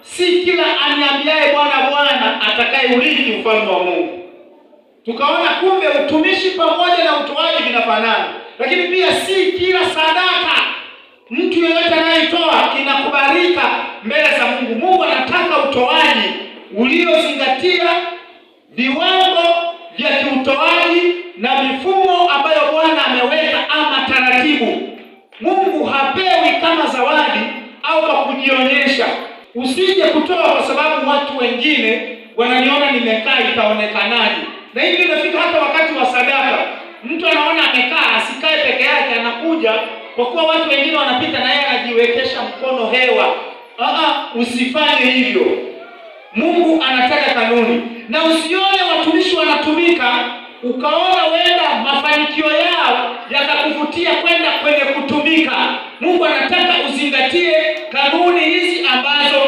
si kila aniambiaye Bwana Bwana atakayeurithi ufalme wa Mungu. Tukaona kumbe utumishi pamoja na utoaji vinafanana, lakini pia si kila sadaka mtu yeyote anayetoa inakubalika mbele za Mungu. Mungu anataka utoaji uliozingatia viwango vya kiutoaji na mifumo ambayo Bwana ameweka ama taratibu. Mungu hapewi kama zawadi au kwa kujionyesha. Usije kutoa kwa sababu watu wengine wananiona nimekaa itaonekanaje. Na hivi inafika hata wakati wa sadaka. Mtu anaona amekaa, asikae peke yake, anakuja kwa kuwa watu wengine wanapita na yeye anajiwekesha mkono hewa. Usifanye hivyo. Mungu anataka kanuni. Na usione watumishi wanatumika ukaona wenda mafanikio yao yakakuvutia kwenda kwenye kutumika. Mungu anataka uzingatie kanuni hizi ambazo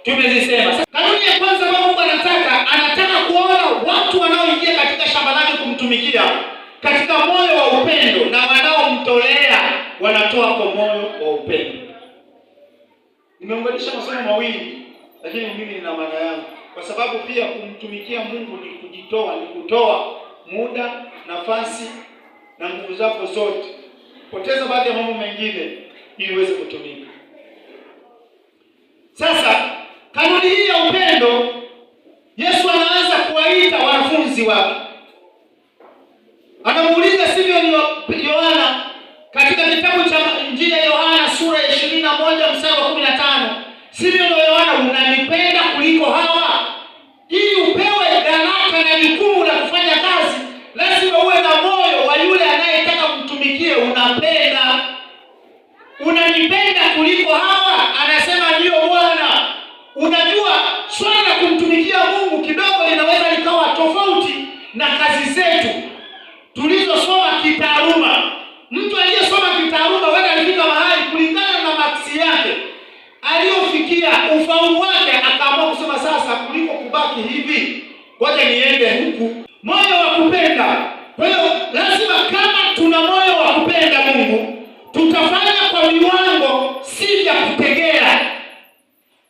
tumezisema. Kanuni ya kwanza ambayo Mungu anataka kuona watu wanaoingia katika shamba lake kumtumikia katika moyo wa upendo, na wanaomtolea wanatoa kwa moyo wa upendo. Nimeunganisha masomo mawili, lakini mimi nina maana yangu, kwa sababu pia kumtumikia Mungu ni kujitoa, ni kutoa muda, nafasi na nguvu zako zote. Poteza baadhi ya mambo mengine ili uweze kutumika. Sasa kanuni hii ya upendo, Yesu anaanza kuwaita wanafunzi wake. Anamuuliza Simoni Yohana katika kitabu cha Injili ya Yohana sura ya 21 mstari wa 15. Simoni Yohana, unanipenda kuliko hawa? Ili upewe daraka na jukumu la kufanya kazi, lazima uwe na moyo wa yule anayetaka kumtumikia. Unapenda, unanipenda kuliko hawa? Anasema ndio Bwana. Unajua swala la kumtumikia Mungu kidogo linaweza likawa tofauti na kazi zetu tulizosoma kitaaluma. Mtu aliyesoma kitaaluma wewe alifika mahali kulingana na maksi yake aliyofikia, ufaulu wake, akaamua kusema sasa kuliko kubaki hivi, ngoja niende huku. Moyo wa kupenda. Kwa hiyo lazima kama tuna moyo wa kupenda Mungu, tutafanya kwa viwango, si vya kutegea.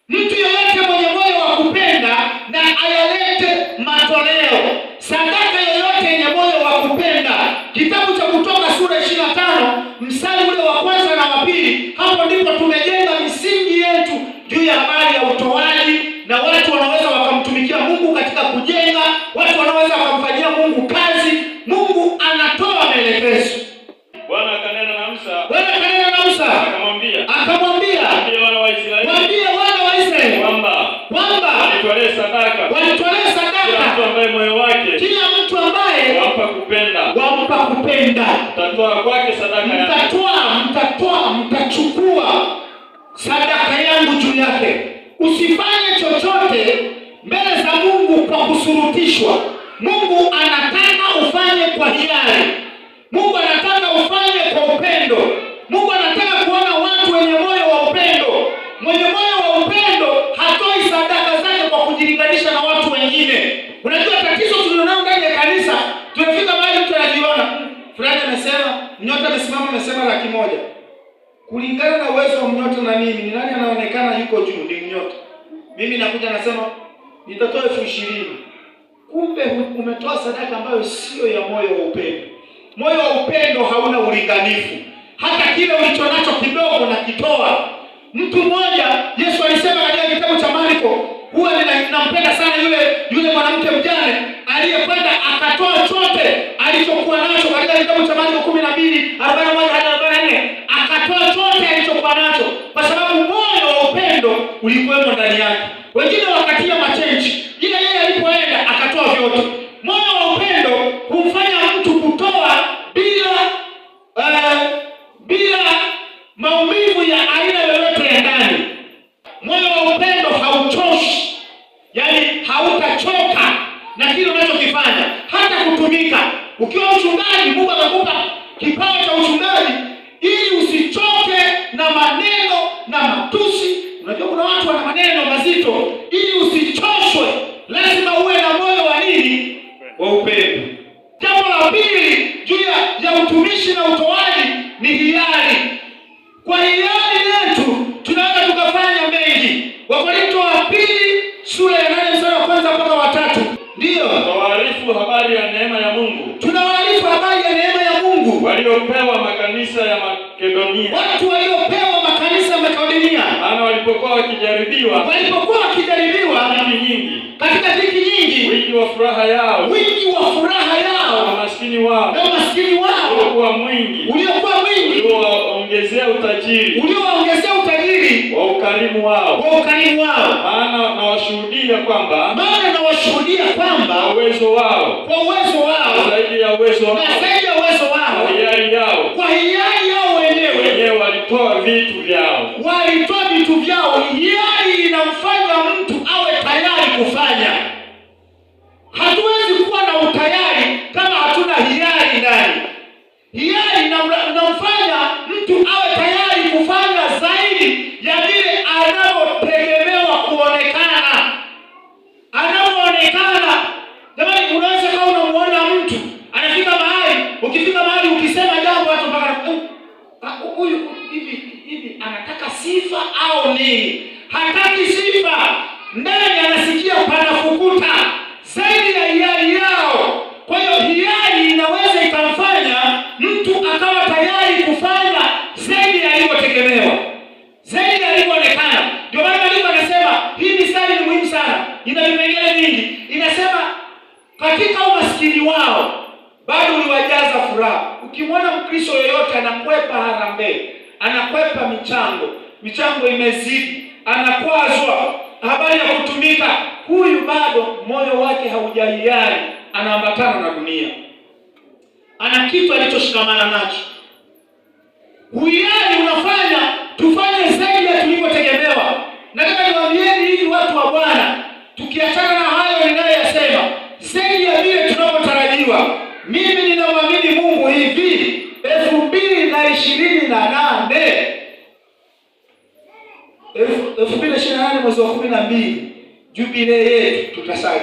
Mtu yeyote mwenye moyo wa kupenda na ayalete matoleo. Sadaka yoyote yenye moyo wa kupenda. Kitabu cha Kutoka sura 25 mstari ule wa kwanza na wa pili, hapo ndipo tumejenga misingi yetu juu ya habari ya utoaji, na watu wanaweza wakamtumikia Mungu katika kujenga, watu wanaweza wakamfanyia Mungu kazi. Mungu anatoa maelekezo. Bwana akanena na Musa. Akamwambia, waambie wana wa Israeli kwamba walitolee sadaka kila mtu ambaye moyo wake wampa kupenda. Mtatoa kwake sadaka yake. Mtachukua sadaka yangu juu yake. Usifanye chochote mbele za Mungu kwa kusurutishwa. Mungu anataka ufanye kwa hiari. Mungu anataka ufanye kwa upendo. Mungu anataka kuona watu wenye moyo wa upendo. Mwenye moyo wa upendo hatoi sadaka zake kwa kujilinganisha na watu wengine. Unajua tatizo tulilonalo ndani ya kanisa, tunafika mahali mtu anajiona fulani amesema, Mnyota amesimama amesema 100,000. Kulingana na uwezo wa Mnyota na mimi, ni nani anaonekana yuko juu? Ni Mnyota. Mimi nakuja nasema nitatoa 20,000. Kumbe umetoa sadaka ambayo sio ya moyo wa upendo. Moyo wa upendo hauna ulinganifu. Hata kile ulichonacho kidogo na kitoa. Mtu mmoja Yesu alisema katika kitabu cha Marko, huwa ninampenda sana yule mwanamke mjane aliyekwenda akatoa chote alichokuwa nacho. Katika kitabu cha Marko 12:41 hadi 44, akatoa chote alichokuwa nacho kwa sababu moyo wa upendo ulikuwemo ndani yake. Wengine wakatia machenji, ila yeye alipoenda akatoa vyote. Moyo wa upendo humfanya mtu kutoa bila maumivu ya aina yoyote ya ndani. Moyo wa upendo hauchoshi, yaani hautachoka na kile unachokifanya, hata kutumika. Ukiwa mchungaji, Mungu amekupa kipawa cha uchungaji ili usichoke na maneno na matusi. Unajua kuna watu wana maneno mazito. Ili usichoshwe, lazima uwe na moyo wa nini? Wa upendo. Jambo la pili juu ya utumishi na utoaji ni hiari. Kwa hiari yetu tunaweza tukafanya mengi. Wakorintho pili sura ya 8 mstari wa kwanza mpaka wa 3. Ndio. Tunawaarifu habari ya neema ya Mungu. Tunawaarifu habari ya neema ya Mungu waliopewa makanisa ya Makedonia. Watu waliopewa makanisa ya Makedonia. Maana walipokuwa wakijaribiwa dhiki nyingi. Katika dhiki nyingi. Wingi wa furaha yao. Na umaskini wao. Uliokuwa mwingi. Uliowaongezea utajiri. Wa ukarimu wao. Maana nawashuhudia kwamba kwa uwezo wao. Zaidi ya uwezo wao. Kwa hiari yao wenyewe walitoa vitu vyao. Hiari inamfanya mtu awe tayari kufanya. Hatuwezi kuwa na utayari kama hatuna hiari ndani. Hiari inamfanya mtu awe tayari kufanya zaidi ya vile anavyotegemewa kuonekana. Jamani, unaweza kama unamuona mtu anafika mahali, ukifika mahali ukisema jambo watu mpaka huyu hivi anataka sifa au nini? Hataki sifa. Ndani anasikia panafukuta zaidi ya hiari yao. Kwa hiyo hiari inaweza ikamfanya mtu akawa tayari kufanya zaidi ya alivyotegemewa, zaidi ya alivyoonekana. Ndio maana Mungu anasema hii mistari ni muhimu sana, ina vipengele vingi. Inasema katika umaskini wao bado uliwajaza furaha. Ukimwona Mkristo yoyote anakwepa harambee, anakwepa michango imezidi, anakwazwa habari ya kutumika, huyu bado moyo wake haujahiari, anaambatana na dunia, ana kitu alichoshikamana nacho. Hiari unafanya tufanye zaidi ya tulivyotegemewa. Nataka niwaambieni hivi watu wa Bwana, tukiachana na hayo ninayoyasema, zaidi ya vile tunavyotarajiwa, mimi ninamwamini Mungu hivi 2028 mwezi wa 12 jubilee yetu tutasali.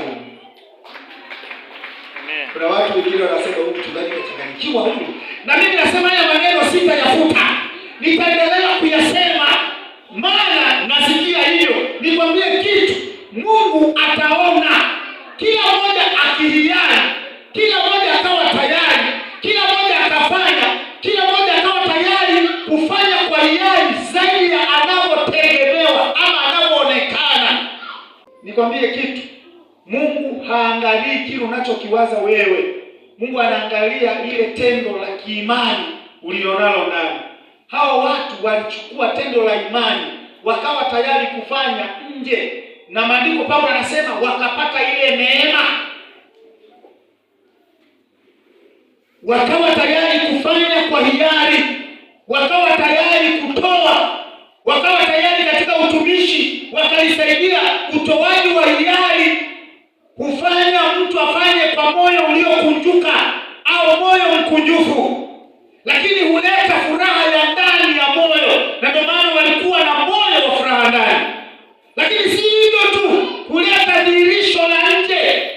Amen. Kuna watu wengine wanasema huyu mchungaji kachanganyikiwa huyu. Na mimi nasema haya maneno sitayafuta. Nitaendelea kuyasema maana nasikia hiyo. Nikwambie kitu, Mungu ataona. Kila mmoja akihiari, kila mmoja akawa tayari, kila mmoja akafanya, kila mmoja akawa tayari kufanya kwa hiari zaidi ya anavyotegemewa ama anavyoonekana. Nikwambie kitu, Mungu haangalii kile unachokiwaza wewe. Mungu anaangalia ile tendo la kiimani ulilonalo ndani. Hao watu walichukua tendo la imani, wakawa tayari kufanya nje. Na maandiko Paulo anasema wakapata ile neema. Wakawa tayari kufanya kwa hiari, wakawa tayari kutoa, wakawa tayari katika utumishi, wakalisaidia utoaji wa hiari. Hufanya mtu afanye kwa moyo uliokunjuka au moyo mkunjufu, lakini huleta furaha ya ndani ya moyo. Na ndio maana walikuwa na moyo wa furaha ndani. Lakini si hivyo tu, huleta dhihirisho la nje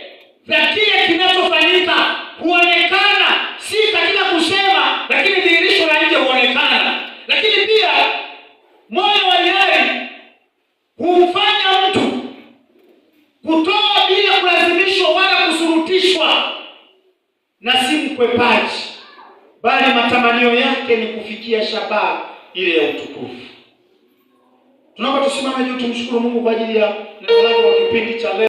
la kile kinachofanyika, huonekana si katika kusema, lakini dhihirisho la nje huonekana. Lakini pia moyo wa hiari humfanya mtu kutoa bila kulazimishwa wala kusurutishwa, na si mkwepaji, bali matamanio yake ni kufikia shabaha ile ya utukufu. Tunaomba tusimame juu tumshukuru Mungu kwa ajili ya neno lake wa kipindi cha leo.